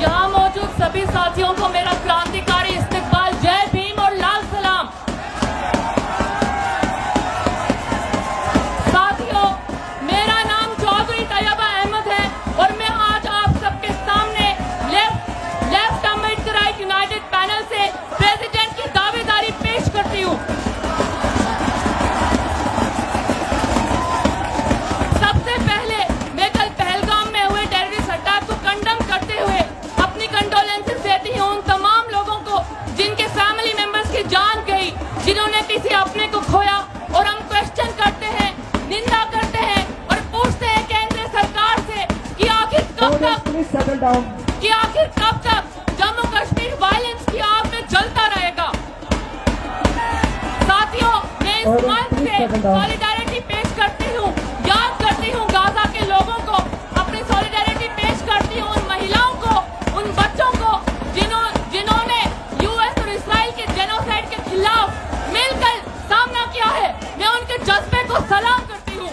यहाँ मौजूद सभी साथियों को मेरा क्रांतिकारी इस्तकबाल, जय भीम और लाल सलाम। साथियों, मेरा नाम चौधरी तैयबा अहमद है और मैं आज आप सबके सामने लेफ्ट अम्बेडकराइट यूनाइटेड पैनल से प्रेसिडेंट की दावेदारी पेश करती हूँ। सबसे पहले मैं कल पहलगाम में हुए टेररिस्ट अटैक को कंडम करते हुए अपनी कंडोलेंसेस देती हूँ उन तमाम लोगों को जिनके फैमिली मेंबर्स की जान गई, जिन्होंने किसी अपने को खोया। और हम क्वेश्चन करते हैं, निंदा करते हैं और पूछते हैं केंद्र सरकार से कि आखिर कब तक जम्मू कश्मीर वायलेंस की आग में जलता रहेगा। साथियों, मैं इस मंच से सॉलिडारिटी पेश करती हूँ, याद करती हूँ गाजा के लोगों को, अपनी सॉलिडारिटी पेश करती हूँ उन महिलाओं को, उन बच्चों को जिन्होंने यूएस और इस्राइल के जेनोसाइड के खिलाफ मिलकर सामना किया है। मैं उनके जज्बे को सलाम करती हूँ।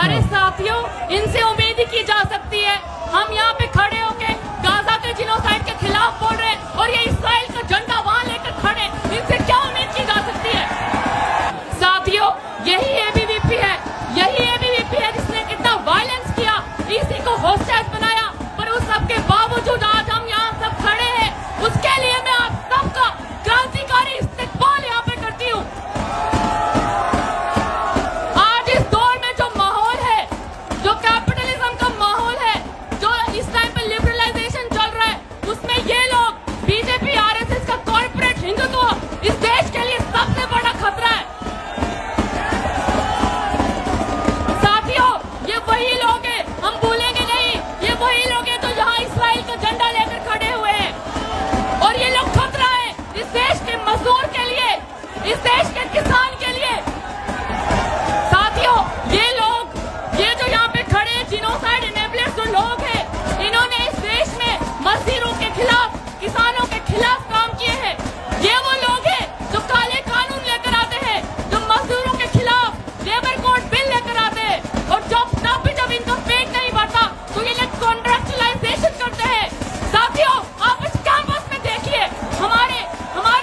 अरे साथियों, इनसे उम्मीद ही की जा सकती है, हम यहाँ पे खड़े होके गाजा के जेनोसाइड के खिलाफ बोल रहे हैं और ये इस्राइल का झंडा वहाँ लेकर खड़े, इनसे क्या उम्मीद की जा सकती है। साथियों, यही एबीवीपी है जिसने कितना वायलेंस किया, इसी को होस्टेज बनाया, पर उस सबके बावजूद आज हम यहाँ सब खड़े हैं। उसके लिए मैं आप सबका क्रांतिकारी इस्तकबाल यहाँ पे करती हूँ। आज इस दौर में जो माहौल है, जो कैपिटलिज्म का माहौल है, जो इस टाइम पे लिबरलाइजेशन चल रहा है, उसमें ये लोग बीजेपी आरएसएस का कॉर्पोरेट हिंदुत्व इस देश के लिए सबसे बड़ा खतरा है। साथियों, ये वही लोग हैं, हम भूलेंगे नहीं, ये वही लोग हैं जो यहाँ इस्राइल का झंडा लेकर खड़े हुए हैं। और ये लोग खतरा है इस देश के मजदूर के लिए, इस देश के किसान के लिए। साथियों, ये जो यहाँ पे खड़े हैं, जिनोसाइड इनेबलर्स जो लोग हैं, इन्होंने इस देश में मजदूरों के खिलाफ, किसानों के खिलाफ काम किए हैं। ये वो लोग हैं जो काले कानून लेकर आते हैं, जो मजदूरों के खिलाफ लेबर कोड बिल लेकर आते हैं, और जब इनका पेट नहीं भरता तो ये लोग कॉन्ट्रैक्चुअलाइजेशन करते हैं। साथियों, आप इस कैंपस में देखिए, हमारे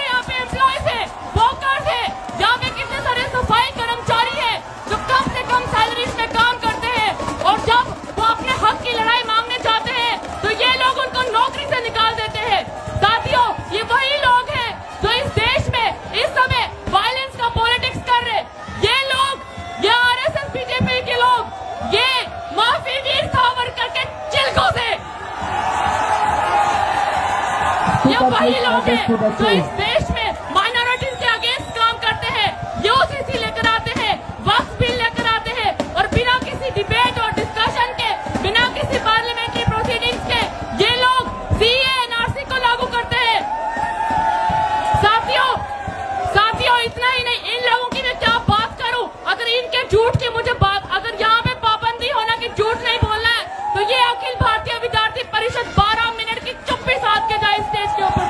यहाँ पे एम्प्लॉयज है, वर्कर्स है, यहाँ पे कितने सारे सफाई कर्मचारी है जो कम से कम सैलरीज में काम करते हैं, और जब वो अपने हक की लड़ाई मांगने जाते हैं तो ये लोग उनको नौकरी से निकाल देते हैं। साथियों, ये वही लोग हैं जो इस देश में इस समय वायलेंस का पॉलिटिक्स कर रहे। ये लोग, ये आरएसएस बीजेपी के लोग, ये माफी वीर सावरकर के चिलकों से, ये वही लोग हैं जो इस देश में माइनॉरिटीज के अगेंस्ट काम करते हैं, यूसीसी लेकर आते हैं, वक्फ बिल लेकर आते हैं, और बिना किसी डिबेट और डिस्कशन के, बिना किसी पार्लियामेंट्री प्रोसीडिंग्स के ये लोग सीए एनआरसी को लागू करते हैं। साथियों, इतना ही नहीं, इन लोगों की मैं क्या बात करूं, अगर इनके झूठ की मुझे बात, अगर यहाँ पे पाबंदी होना कि झूठ नहीं बोलना है, तो ये अखिल भारतीय विद्यार्थी परिषद 12 मिनट की चुप्पी साध के जाए स्टेज के ऊपर।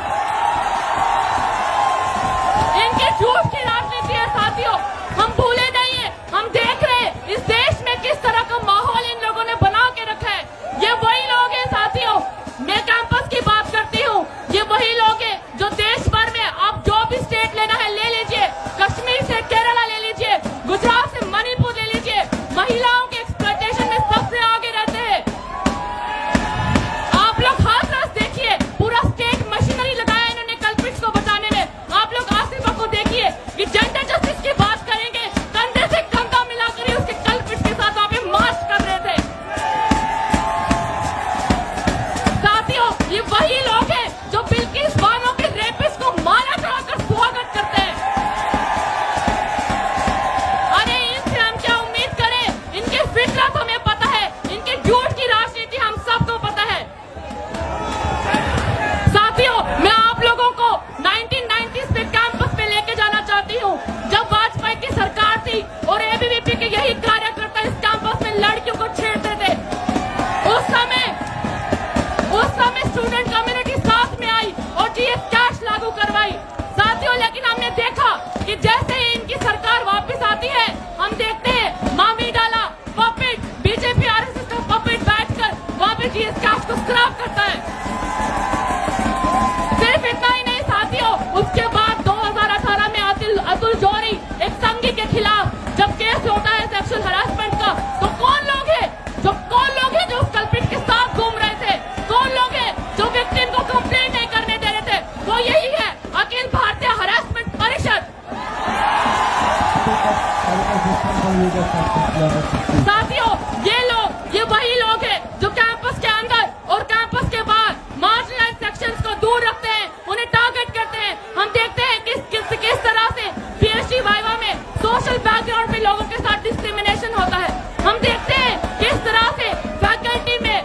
को स्क्रैप करता है। सिर्फ इतना ही नहीं साथियों, उसके बाद 2018 में अतुल जौहरी एक संघी के खिलाफ जब केस होता है सेक्सुअल हरासमेंट का, तो कौन लोग हैं जो उस कल्प्रिट के साथ घूम रहे थे? कौन लोग हैं जो विक्टिम को कंप्लेंट नहीं करने दे रहे थे? वो यही है अखिल भारतीय हरासमेंट परिषद। साथियों, ये वही लोग हैं जो कैंपस के अंदर और कैंपस के बाहर मार्जिनलाइज सेक्शंस को दूर रखते हैं, उन्हें टारगेट करते हैं। हम देखते हैं किस तरह से पीएचडी वाइवा में सोशल बैकग्राउंड पे लोगों के साथ डिस्क्रिमिनेशन होता है। हम देखते हैं किस तरह से फैकल्टी में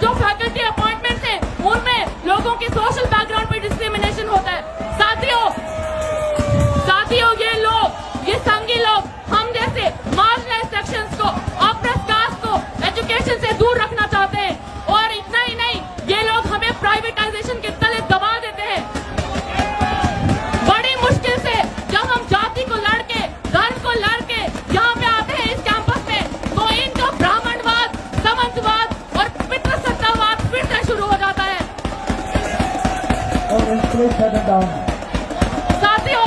जो फैकल्टी अपॉइंटमेंट है उनमें लोगों के सोशल बैकग्राउंड पे डिस्क्रिमिनेशन होता है। साथियों, ये संघी लोग हम जैसे मार्जिनलाइज सेक्शंस को, ऑप्रेस्ड कास्ट को एजुकेशन से दूर रखना चाहते हैं। और इतना ही नहीं, ये लोग हमें प्राइवेटाइजेशन के तले दबा देते हैं। बड़ी मुश्किल से जब हम जाति को लड़के, धर्म को लड़के यहाँ पे आते हैं इस कैंपस में, तो इनका ब्राह्मणवाद, समाजवाद और पितृसत्तावाद फिर से शुरू हो जाता है। साथियों,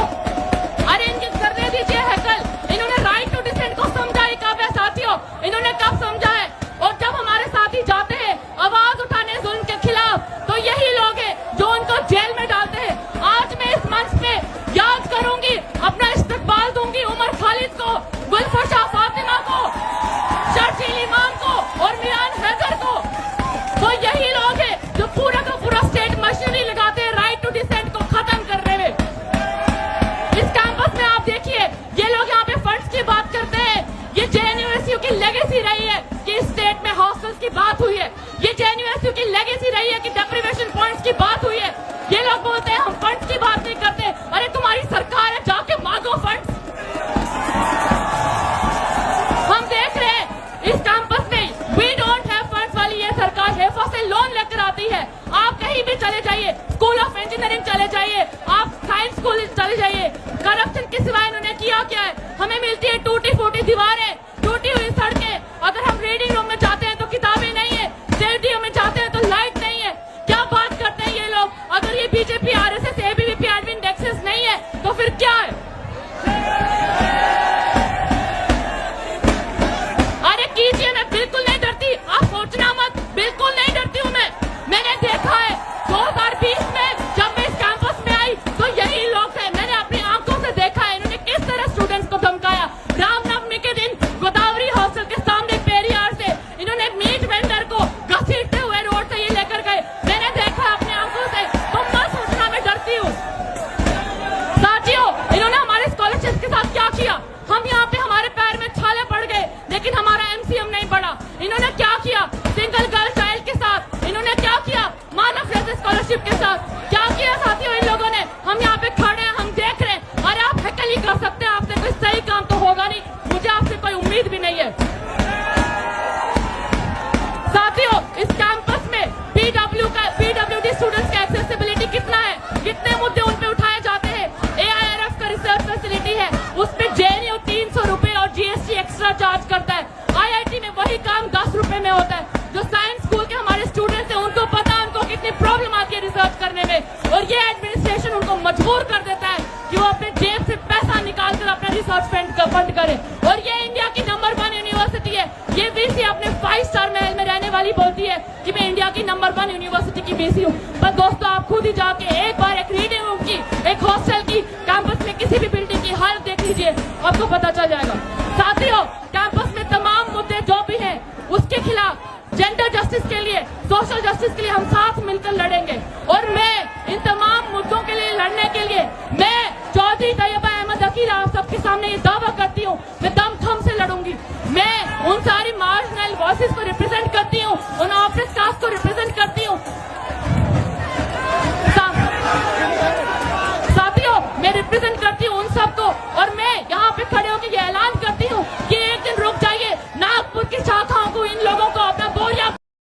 अरे इनके कर दे दीजिए हैकल। इन्होंने राइट टू डिसेंट को समझा ही कब है साथियों? इन्होंने कब समझा है? और जब हमारे साथी जाते हैं आवाज उठाने जुल्म के खिलाफ, तो यही लोग हैं जो उनको जेल में डालते हैं। आज मैं इस मंच पे याद करूंगी, अपना इस्तकबाल दूंगी उमर खालिद को, गुलफशा फातिमा को, शर्जील इमाम को और मिरान हैदर को। तो यही लोग हैं जो पूरा का पूरा स्टेट मशीनरी लगाते हैं राइट टू डिसेंट को खत्म करने में। इस कैंपस में आप देखिए, ये लोग यहाँ पे फंड्स की बात करते हैं। ये जेएनयू की लेगेसी रही है कि इस स्टेट में हॉस्टल्स की बात हुई है। ये जेएनयू की लेगेसी रही है कि डेप्रिवेशन पॉइंट्स की बात हुई है। ये लोग बोलते हैं हम फंड्स की बात नहीं करते। अरे तुम्हारी सरकार है, जाके मांगो फंड्स। हम देख रहे हैं इस कैंपस में वी डोंट हैव फंड्स वाली ये सरकार हेफा से लोन लेकर आती है। आप कहीं भी चले जाइए, स्कूल ऑफ इंजीनियरिंग चले जाइए, आप साइंस स्कूल चले जाइए, करप्शन के सिवाय इन्होंने किया क्या है? हमें मिलती है टूटी फूटी दीवारें, टूटी हुई सड़कें। अगर हम रीडिंग रूम में जाते हैं तो किताबें नहीं है, स्टेडियम में जाते हैं तो लाइट नहीं है। क्या बात करते हैं ये लोग? अगर ये बीजेपी, आरएसएस, एबीवीपी एडमिन डेक्सेस नहीं है तो फिर क्या है? अरे कीजिए, मैं बिल्कुल नहीं डरती, आप सोचना मत, बिल्कुल नहीं डरती हूँ मैं। मैंने देखा है 2020 में जब मैं इस कैंपस में आई तो यही लोग थे। मैंने अपनी आंखों से देखा है इन्होंने किस तरह स्टूडेंट्स को धमकाया। रामनवमी के दिन गोदावरी हॉस्टल के सामने पेरियार से इन्होंने मीट वेंडर को घसीटते हुए रोड से ये लेकर गए। मैंने देखा अपनी आंखों से, तुम मत सोचना मैं डरती हूँ। साथियों, इन्होंने हमारे स्कॉलरशिप के साथ क्या किया? हम यहाँ पे हमारे पैर में छाले पड़ गए, लेकिन हमारा एमसीएम नहीं बढ़ा। इन्होंने क्या किया सिंगल गर्ल चाइल्ड के साथ? इन्होंने क्या किया मानव रहित स्कॉलरशिप के साथ? क्या किया साथियों इन लोगों ने? हम यहाँ पे खड़े हैं, हम देख रहे हैं। अरे आप हैकल ही कर सकते हैं, आपसे कोई सही काम तो होगा नहीं, मुझे आपसे कोई उम्मीद भी नहीं है। साथियों, इस कैंपस में पीडब्ल्यूडी स्टूडेंट्स का एक्सेसिबिलिटी कितना है? कितने मुद्दे उन पे उठाए जाते हैं? एआईआरएफ का रिसर्च फैसिलिटी है, उस पे जेएनयू 300 रुपए और जीएसटी एक्स्ट्रा चार्ज करता है। आईआईटी में वही काम 10 रुपए में होता है। जो साइंस स्कूल के हमारे स्टूडेंट्स हैं उनको पता है उनको कितनी प्रॉब्लम आती है रिसर्च करने में, और ये एडमिनिस्ट्रेशन उनको मजबूर कर देता है कि वो अपने जेब से पैसा निकाल कर अपना रिसर्च फंड करे। और ये इंडिया की नंबर 1 यूनिवर्सिटी है। ये वीसी अपने 5 स्टार महल में रहने वाली बोलती है कि मैं इंडिया की नंबर 1 यूनिवर्सिटी की वीसी हूँ। पर दोस्तों, आप खुद ही जाके एक बार एक रीडिंग रूम की, एक हॉस्टल की, कैंपस में किसी भी बिल्डिंग की हालत देख लीजिए, आपको पता चल जाएगा। साथियों, कैंपस में तमाम मुद्दे जो भी हैं उसके खिलाफ, जेंडर जस्टिस के लिए, सोशल जस्टिस के लिए हम साथ मिलकर लड़ेंगे। और मैं इन तमाम मुद्दों के लिए लड़ने के लिए मैं चौधरी तैयबा अहमद अकील आप सबके सामने ये दावा करती हूँ, मैं दमखम से लड़ूंगी। मैं उन सारी मार्जिनल वॉइसेस को रिप्रेजेंट करती